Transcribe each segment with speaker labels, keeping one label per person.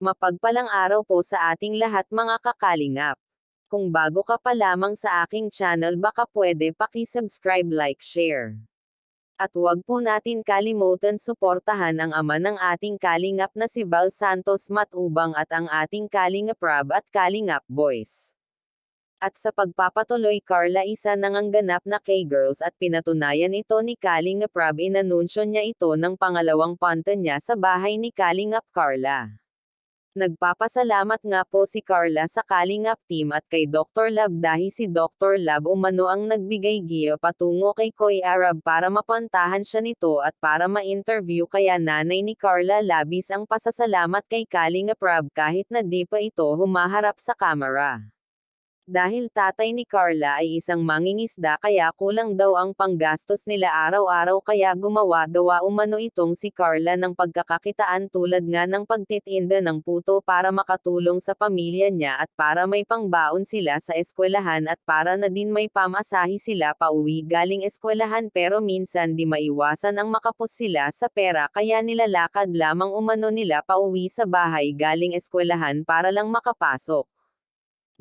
Speaker 1: Mapagpalang araw po sa ating lahat mga kakalingap. Kung bago ka pa lamang sa aking channel baka pwede paki-subscribe, like, share. At huwag po natin kalimutan suportahan ang ama ng ating kalingap na si Val Santos Matubang at ang ating Kalingap Rob at Kalingap Boys. At sa pagpapatuloy Carla, isa nangangganap na K-Girls at pinatunayan ito ni Kalingap Rob, inanunsyo niya ito ng pangalawang punta niya sa bahay ni Kalingap Carla. Nagpapasalamat nga po si Carla sa Kalingap team at kay Dr. Love dahil si Dr. Love umano ang nagbigay giya patungo kay Koy Arab para mapantahan siya nito at para ma-interview, kaya nanay ni Carla labis ang pasasalamat kay Kalingap Rob kahit na di pa ito humaharap sa kamera. Dahil tatay ni Carla ay isang mangingisda kaya kulang daw ang panggastos nila araw-araw, kaya gumawa-gawa umano itong si Carla ng pagkakakitaan tulad nga ng pagtitinda ng puto para makatulong sa pamilya niya at para may pangbaon sila sa eskwelahan at para na din may pamasahe sila pauwi galing eskwelahan, pero minsan di maiwasan ang makapos sila sa pera kaya nilalakad lamang umano nila pauwi sa bahay galing eskwelahan para lang makapasok.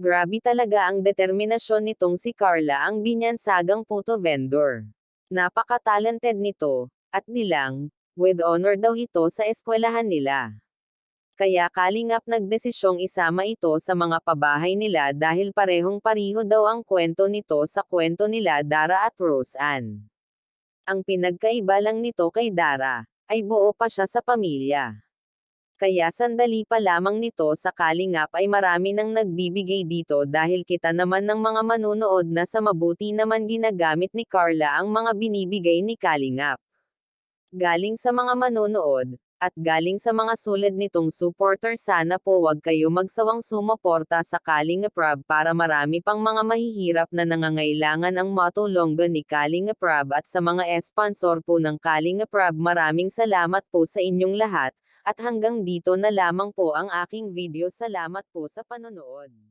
Speaker 1: Grabe talaga ang determinasyon nitong si Carla, ang binyansagang puto vendor. Napaka-talented nito, at nilang, with honor daw ito sa eskwelahan nila. Kaya Kalingap nagdesisyong isama ito sa mga pabahay nila dahil parehong-pariho daw ang kwento nito sa kwento nila Dara at Rose Ann. Ang pinagkaiba lang nito kay Dara, ay buo pa siya sa pamilya. Kaya sandali pa lamang nito sa Kalingap ay marami nang nagbibigay dito dahil kita naman ng mga manunood na sa mabuti naman ginagamit ni Carla ang mga binibigay ni Kalingap. Galing sa mga manunood, at galing sa mga sulat nitong supporter, sana po wag kayo magsawang sumuporta sa Kalingap Rob para marami pang mga mahihirap na nangangailangan ang matulungan ni Kalingap Rob, at sa mga sponsor po ng Kalingap Rob, maraming salamat po sa inyong lahat. At hanggang dito na lamang po ang aking video. Salamat po sa panonood.